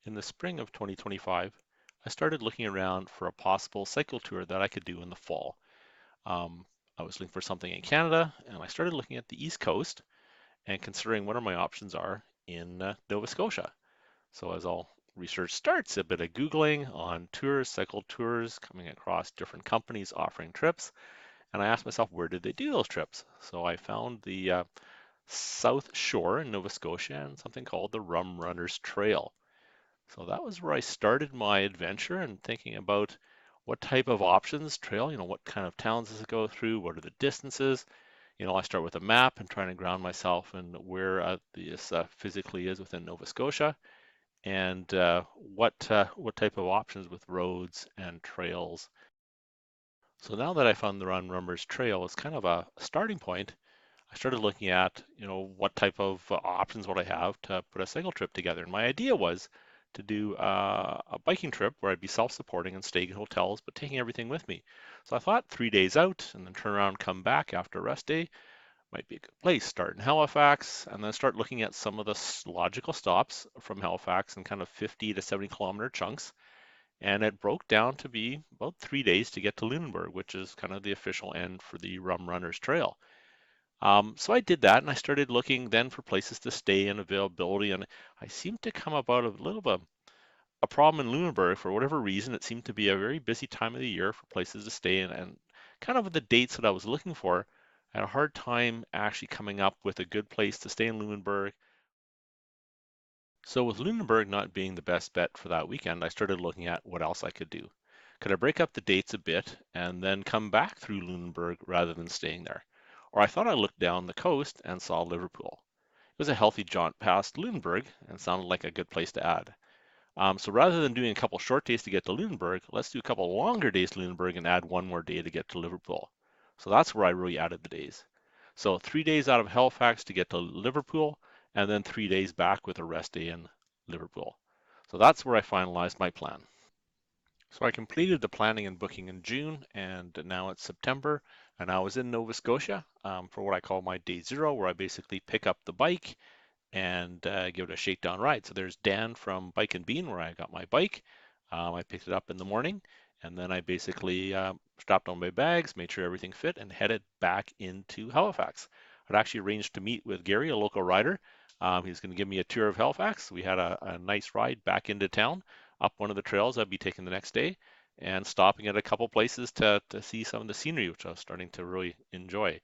In the spring of 2025, I started looking around for a possible cycle tour that I could do in the fall. Um, I was looking for something in Canada, and I started looking at the East Coast and considering what are my options are in Nova Scotia. So as all research starts, a bit of Googling on tours, cycle tours, coming across different companies offering trips, and I asked myself, where did they do those trips? So I found the South Shore in Nova Scotia and something called the Rum Runners Trail. So that was where I started my adventure and thinking about what type of options trail, what kind of towns does it go through? What are the distances? I start with a map and trying to ground myself in where this physically is within Nova Scotia and what type of options with roads and trails. So now that I found the Ron Rummers Trail as kind of a starting point, I started looking at, what type of options would I have to put a cycle trip together. And my idea was to do a biking trip where I'd be self-supporting and staying in hotels, but taking everything with me. So I thought 3 days out and then turn around, come back after a rest day might be a good place. Start in Halifax and then start looking at some of the logical stops from Halifax in kind of 50 to 70 kilometer chunks. And it broke down to be about 3 days to get to Lunenburg, which is kind of the official end for the Rum Runners Trail. So I did that and I started looking then for places to stay and availability. And I seemed to come about a little bit a problem in Lunenburg for whatever reason. It seemed to be a very busy time of the year for places to stay in, and kind of the dates that I was looking for. I had a hard time actually coming up with a good place to stay in Lunenburg. So with Lunenburg not being the best bet for that weekend, I started looking at what else I could do. Could I break up the dates a bit and then come back through Lunenburg rather than staying there? Or I thought I looked down the coast and saw Liverpool. It was a healthy jaunt past Lunenburg and sounded like a good place to add. So rather than doing a couple short days to get to Lunenburg, let's do a couple longer days to Lunenburg and add one more day to get to Liverpool. So that's where I really added the days. So 3 days out of Halifax to get to Liverpool, and then 3 days back with a rest day in Liverpool. So that's where I finalized my plan. So I completed the planning and booking in June, and now it's September, and I was in Nova Scotia for what I call my day zero, where I basically pick up the bike and give it a shakedown ride. So there's Dan from Bike and Bean, where I got my bike. I picked it up in the morning, and then I basically strapped on my bags, made sure everything fit, and headed back into Halifax. I'd actually arranged to meet with Gary, a local rider. He's going to give me a tour of Halifax. We had a nice ride back into town, up one of the trails I'd be taking the next day, and stopping at a couple places to see some of the scenery, which I was starting to really enjoy.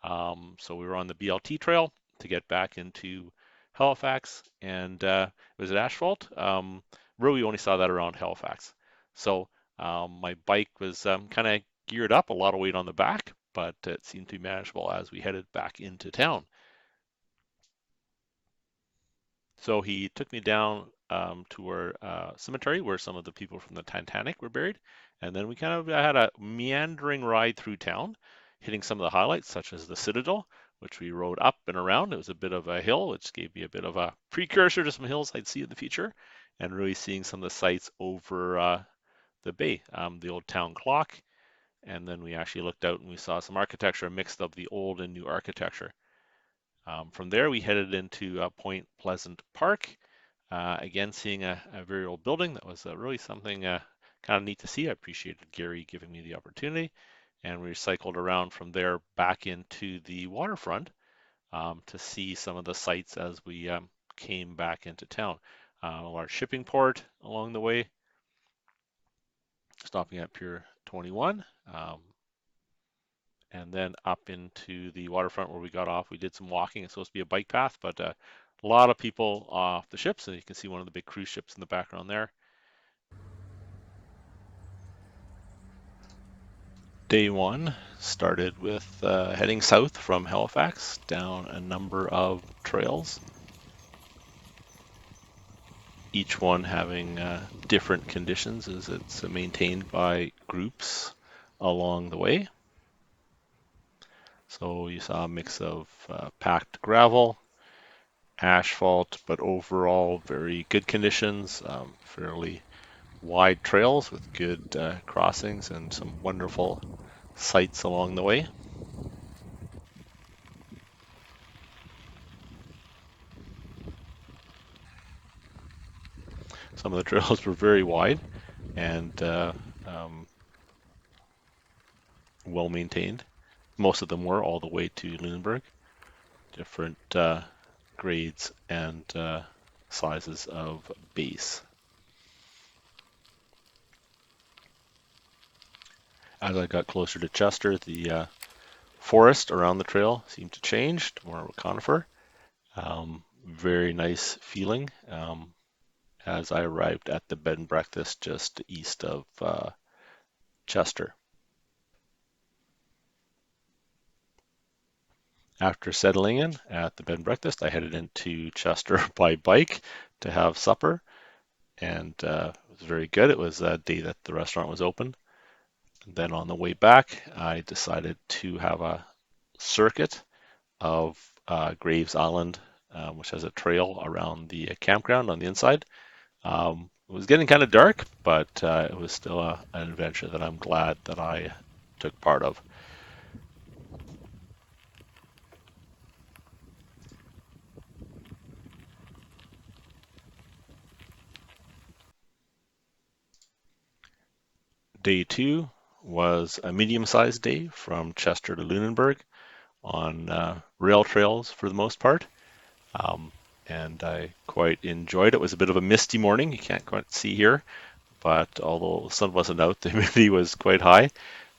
So we were on the BLT trail to get back into Halifax, and was it asphalt? Really only saw that around Halifax. So my bike was kind of geared up, a lot of weight on the back, but it seemed to be manageable as we headed back into town. So he took me down to our cemetery where some of the people from the Titanic were buried, and then we kind of had a meandering ride through town, hitting some of the highlights such as the Citadel, which we rode up and around. It was a bit of a hill, which gave me a bit of a precursor to some hills I'd see in the future, and really seeing some of the sights over the bay, the old town clock, and then we actually looked out and we saw some architecture, a mix of the old and new architecture. From there, we headed into Point Pleasant Park. Again, seeing a very old building that was really something kind of neat to see. I appreciated Gary giving me the opportunity. And we cycled around from there back into the waterfront to see some of the sights as we came back into town. A large shipping port along the way, stopping at Pier 21. And then up into the waterfront where we got off. We did some walking. It's supposed to be a bike path, but a lot of people off the ships. And you can see one of the big cruise ships in the background there. Day one started with heading south from Halifax down a number of trails, each one having different conditions as it's maintained by groups along the way. So you saw a mix of packed gravel, asphalt, but overall very good conditions, fairly wide trails with good crossings and some wonderful sights along the way. Some of the trails were very wide and um, well maintained. Most of them were all the way to Lunenburg, different grades and sizes of base. As I got closer to Chester, the forest around the trail seemed to change to more of a conifer. Very nice feeling as I arrived at the bed and breakfast just east of Chester. After settling in at the bed and breakfast, I headed into Chester by bike to have supper, and it was very good. It was a day that the restaurant was open. And then on the way back, I decided to have a circuit of Graves Island, which has a trail around the campground on the inside. It was getting kind of dark, but it was still an adventure that I'm glad that I took part of. Day two was a medium-sized day from Chester to Lunenburg on rail trails for the most part. Um, and I quite enjoyed it. It was a bit of a misty morning. You can't quite see here, but although the sun wasn't out, the humidity was quite high.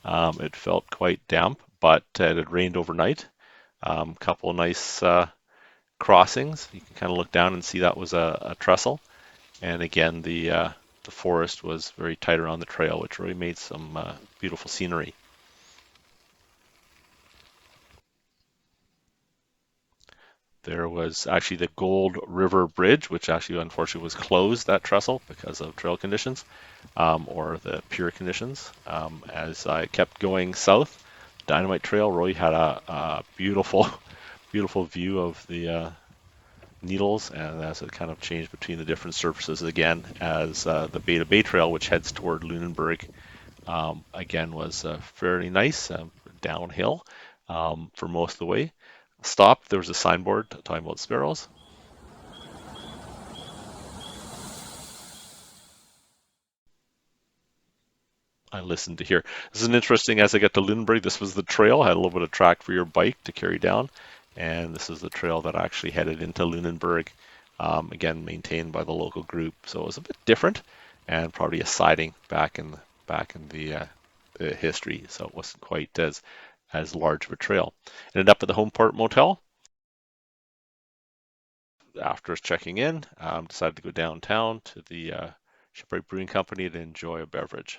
It felt quite damp, but it had rained overnight. Couple nice crossings. You can kind of look down and see that was a trestle. And again, the forest was very tight around the trail, which really made some beautiful scenery. There was actually the Gold River Bridge, which actually unfortunately was closed, that trestle, because of trail conditions, or the pure conditions. As I kept going south, Dynamite Trail really had a beautiful, beautiful view of the needles, and as it kind of changed between the different surfaces again, as the Beta Bay Trail, which heads toward Lunenburg, again was fairly nice, downhill for most of the way. Stop, there was a signboard talking about sparrows. I listened to hear. This is an interesting, as I get to Lunenburg, this was the trail, had a little bit of track for your bike to carry down, and this is the trail that actually headed into Lunenburg, again maintained by the local group. So it was a bit different, and probably a siding back in the history, so it wasn't quite as large of a trail. Ended up at the Homeport Motel. After checking in, decided to go downtown to the Shipwright Brewing Company to enjoy a beverage.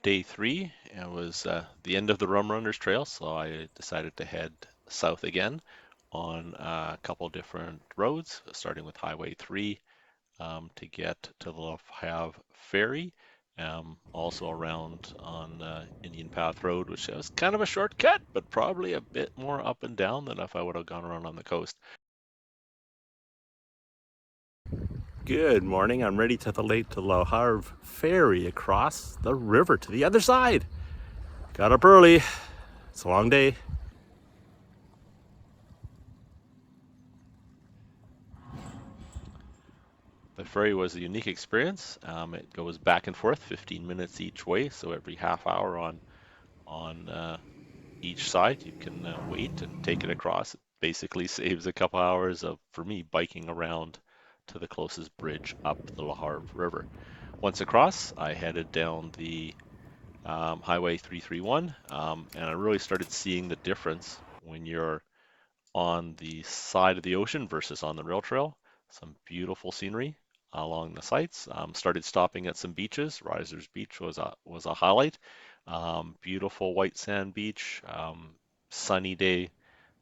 Day three, it was the end of the Rum Runners Trail, so I decided to head south again on a couple different roads, starting with Highway 3 to get to the Have Ferry, also around on Indian Path Road, which was kind of a shortcut, but probably a bit more up and down than if I would have gone around on the coast. Good morning. I'm ready to the lake to La Harve Ferry across the river to the other side. Got up early. It's a long day. The ferry was a unique experience. It goes back and forth, 15 minutes each way, so every half hour on each side you can wait and take it across. It basically saves a couple hours of, for me, biking around to the closest bridge up the La Harve River. Once across, I headed down the Highway 331, and I really started seeing the difference when you're on the side of the ocean versus on the rail trail. Some beautiful scenery along the sites. Started stopping at some beaches. Risers Beach was a highlight. Beautiful white sand beach, sunny day,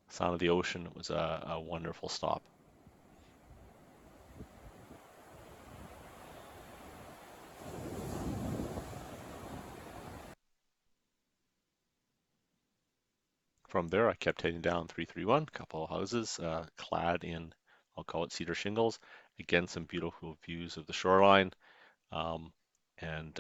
sound of the ocean. It was a wonderful stop. From there, I kept heading down 331, a couple of houses clad in, I'll call it cedar shingles. Again, some beautiful views of the shoreline. And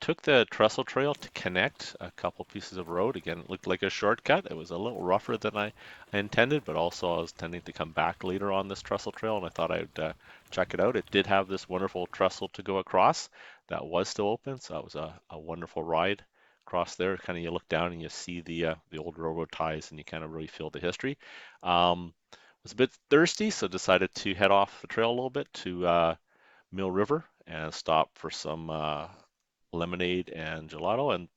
took the trestle trail to connect a couple pieces of road. Again, it looked like a shortcut. It was a little rougher than I intended, but also I was tending to come back later on this trestle trail, and I thought I'd check it out. It did have this wonderful trestle to go across that was still open, so that was a wonderful ride across there. Kind of you look down and you see the old railroad ties, and you kind of really feel the history. Was a bit thirsty, so decided to head off the trail a little bit to Mill River and stop for some lemonade and gelato, and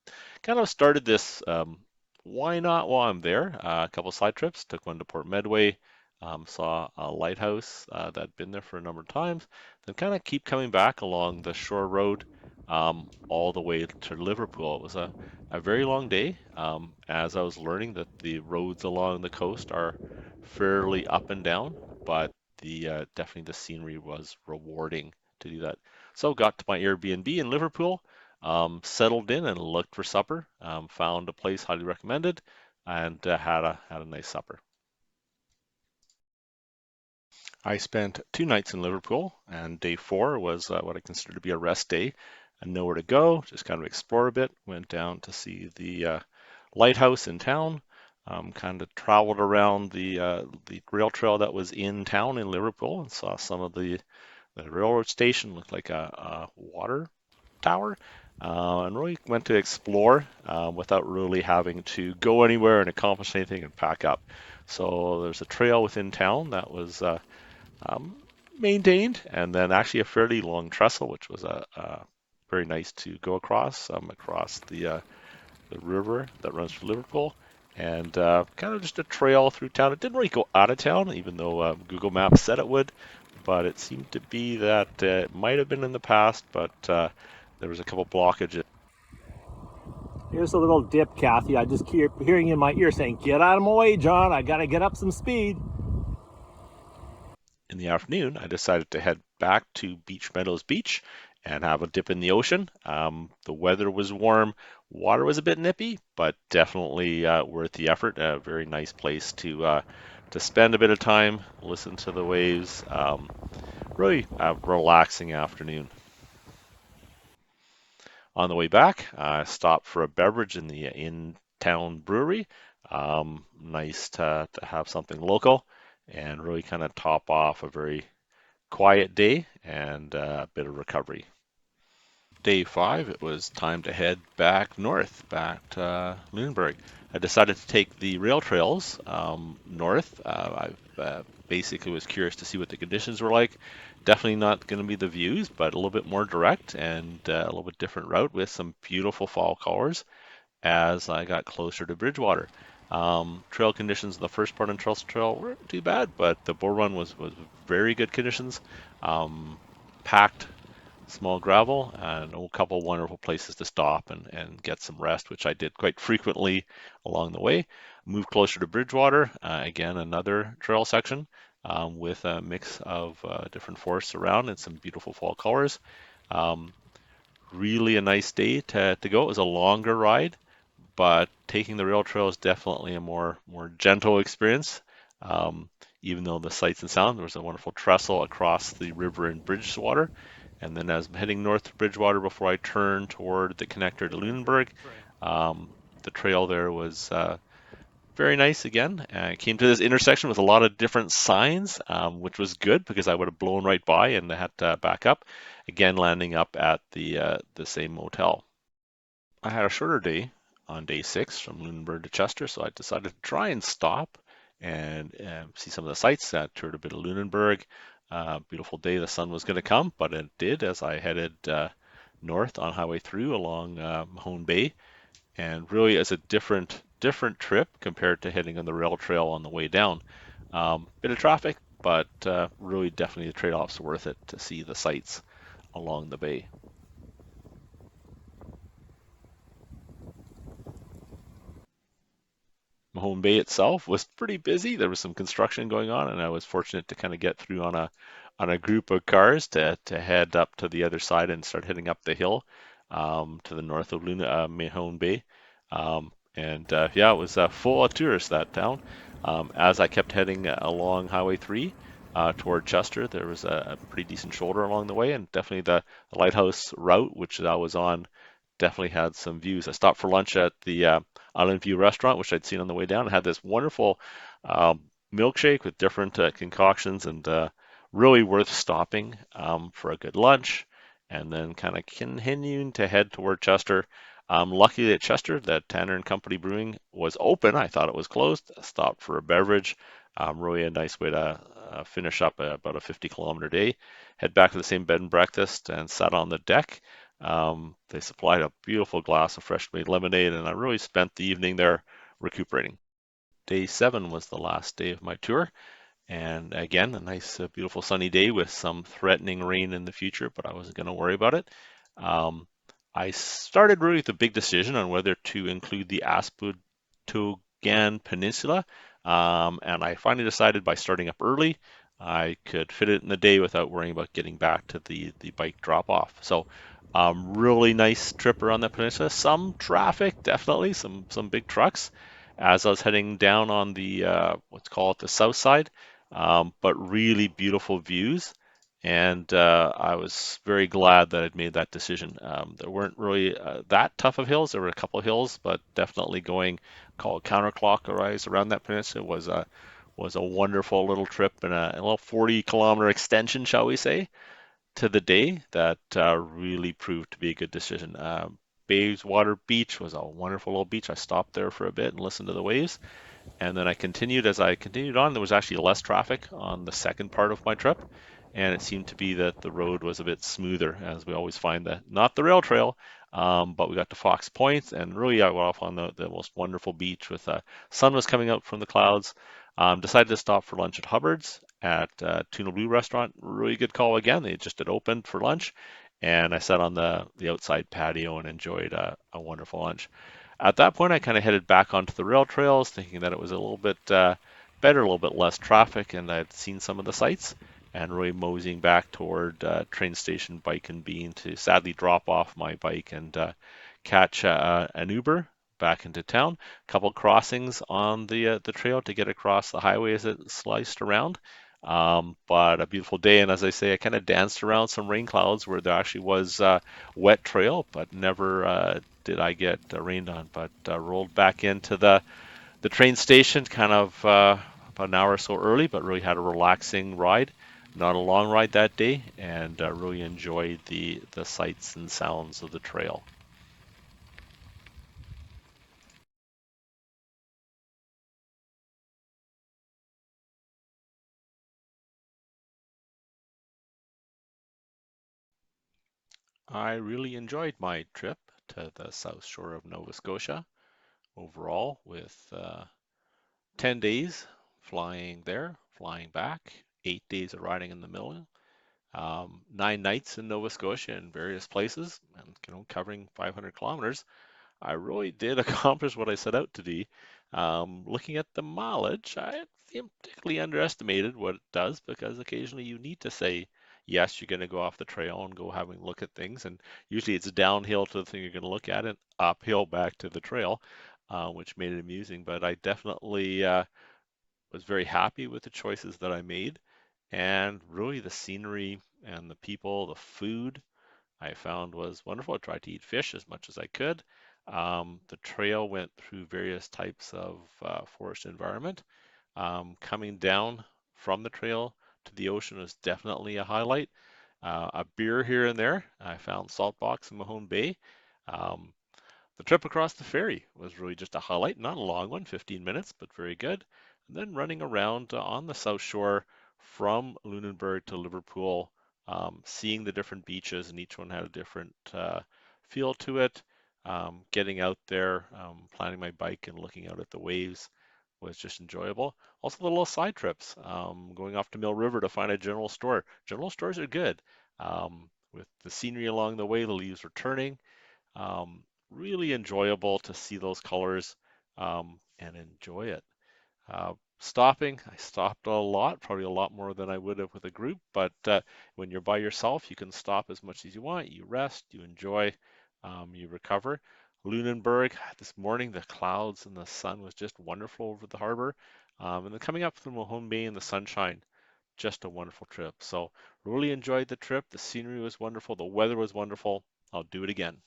kind of started this why not while I'm there. A couple side trips, took one to Port Medway, saw a lighthouse that'd been there for a number of times, then kind of keep coming back along the shore road all the way to Liverpool. It was a very long day, as I was learning that the roads along the coast are fairly up and down, but the definitely the scenery was rewarding to do that. So got to my Airbnb in Liverpool, settled in and looked for supper. Found a place highly recommended, and had a nice supper. I spent 2 nights in Liverpool, and day 4 was what I consider to be a rest day, and nowhere to go. Just kind of explore a bit. Went down to see the lighthouse in town. Kind of traveled around the rail trail that was in town in Liverpool, and saw some of the railroad station. Looked like a water tower, and really went to explore without really having to go anywhere and accomplish anything and pack up. So there's a trail within town that was um, maintained, and then actually a fairly long trestle, which was very nice to go across the river that runs through Liverpool, and kind of just a trail through town. It didn't really go out of town, even though Google Maps said it would, but it seemed to be that it might have been in the past, but there was a couple blockages. Here's a little dip, Kathy. I just keep hearing in my ear saying, "Get out of my way, John. I got to get up some speed." In the afternoon, I decided to head back to Beach Meadows Beach and have a dip in the ocean. The weather was warm, water was a bit nippy, but definitely worth the effort. A very nice place to spend a bit of time, listen to the waves. Really a relaxing afternoon. On the way back, I stopped for a beverage in the in-town brewery. Nice to have something local and really kind of top off a very quiet day and a bit of recovery. Day 5, it was time to head back north, back to Lunenburg. I decided to take the rail trails north. I basically was curious to see what the conditions were like. Definitely not going to be the views, but a little bit more direct and a little bit different route with some beautiful fall colors as I got closer to Bridgewater. Trail conditions in the first part of Trail Trail weren't too bad, but the bull run was very good conditions. Packed small gravel and a couple wonderful places to stop and get some rest, which I did quite frequently along the way. Moved closer to Bridgewater, again, another trail section with a mix of different forests around and some beautiful fall colors. Um, Really a nice day to go. It was a longer ride, but taking the rail trail is definitely a more gentle experience. Um, Even though the sights and sound, there was a wonderful trestle across the river in Bridgewater, and then as I'm heading north to Bridgewater before I turn toward the connector to Lunenburg, the trail there was very nice again. I came to this intersection with a lot of different signs, which was good because I would have blown right by and had to back up. Again, landing up at the same motel. I had a shorter day on day 6 from Lunenburg to Chester, so I decided to try and stop and see some of the sights. Toured a bit of Lunenburg. Beautiful day. The sun was going to come, but it did as I headed north on Highway through along Mahone Bay, and really as a different trip compared to heading on the rail trail on the way down. Bit of traffic, but really definitely the trade-off's worth it to see the sights along the bay. Mahone Bay itself was pretty busy. There was some construction going on, and I was fortunate to kind of get through on a group of cars to head up to the other side and start heading up the hill to the north of Mahone Bay. And yeah, it was full of tourists, that town. As I kept heading along Highway 3 toward Chester, there was a pretty decent shoulder along the way, and definitely the lighthouse route, which I was on, definitely had some views. I stopped for lunch at the Island View restaurant, which I'd seen on the way down. I had this wonderful um, milkshake with different concoctions, and really worth stopping for a good lunch, and then kind of continuing to head toward Chester. Luckily at Chester, that Tanner and Company Brewing was open. I thought it was closed. I stopped for a beverage. Really a nice way to finish up about a 50-kilometer day. Head back to the same bed and breakfast and sat on the deck. They supplied a beautiful glass of fresh made lemonade, and I really spent the evening there recuperating. Day 7 was the last day of my tour, and again, a nice, beautiful sunny day with some threatening rain in the future, but I wasn't going to worry about it. Um, I started really with a big decision on whether to include the Aspudtogan Peninsula, and I finally decided by starting up early, I could fit it in the day without worrying about getting back to the bike drop off. So, really nice trip around the peninsula. Some traffic, definitely, some big trucks. As I was heading down on the let's call it the south side, but really beautiful views. And I was very glad that I'd made that decision. There weren't really that tough of hills. There were a couple of hills, but definitely going called counterclockwise around that peninsula was a wonderful little trip and a little 40-kilometer extension, shall we say, to the day that really proved to be a good decision. Bayswater Beach was a wonderful little beach. I stopped there for a bit and listened to the waves. And then I continued as I continued on. There was actually less traffic on the second part of my trip, and it seemed to be that the road was a bit smoother, as we always find that not the rail trail, but we got to Fox Point, and really I went off on the most wonderful beach with sun was coming out from the clouds. Decided to stop for lunch at Hubbard's at Tuna Blue restaurant. Really good call again. They just had opened for lunch, and I sat on the outside patio and enjoyed a wonderful lunch. At that point, I kind of headed back onto the rail trails, thinking that it was a little bit better, a little bit less traffic, and I'd seen some of the sights, and really moseying back toward train station Bike and Bean to sadly drop off my bike and catch an Uber back into town. A couple crossings on the trail to get across the highway as it sliced around. But a beautiful day, and as I say, I kind of danced around some rain clouds where there actually was wet trail, but never did I get rained on. But rolled back into the train station kind of about an hour or so early, but really had a relaxing ride. Not a long ride that day, and really enjoyed the sights and sounds of the trail. I really enjoyed my trip to the south shore of Nova Scotia overall, with 10 days flying there, flying back, 8 days of riding in the middle, 9 nights in Nova Scotia in various places, and covering 500 kilometers. I really did accomplish what I set out to do. Looking at the mileage, I think particularly underestimated what it does, because occasionally you need to say, yes, you're going to go off the trail and go having a look at things. And usually it's downhill to the thing you're going to look at and uphill back to the trail, which made it amusing. But I definitely was very happy with the choices that I made. And really the scenery and the people, the food, I found was wonderful. I tried to eat fish as much as I could. The trail went through various types of forest environment. Coming down from the trail to the ocean was definitely a highlight. A beer here and there. I found Salt Box in Mahone Bay. Um, the trip across the ferry was really just a highlight, not a long one, 15 minutes, but very good. And then running around on the south shore from Lunenburg to Liverpool, seeing the different beaches, and each one had a different feel to it. Getting out there, planning my bike and looking out at the waves was just enjoyable. Also, the little side trips, going off to Mill River to find a general store. General stores are good. With the scenery along the way, the leaves were turning. Really enjoyable to see those colors and enjoy it. Stopping, I stopped a lot, probably a lot more than I would have with a group, but when you're by yourself, you can stop as much as you want. You rest, you enjoy, you recover. Lunenburg, this morning, the clouds and the sun was just wonderful over the harbor. And then coming up through Mahone Bay in the sunshine, just a wonderful trip. So really enjoyed the trip. The scenery was wonderful. The weather was wonderful. I'll do it again.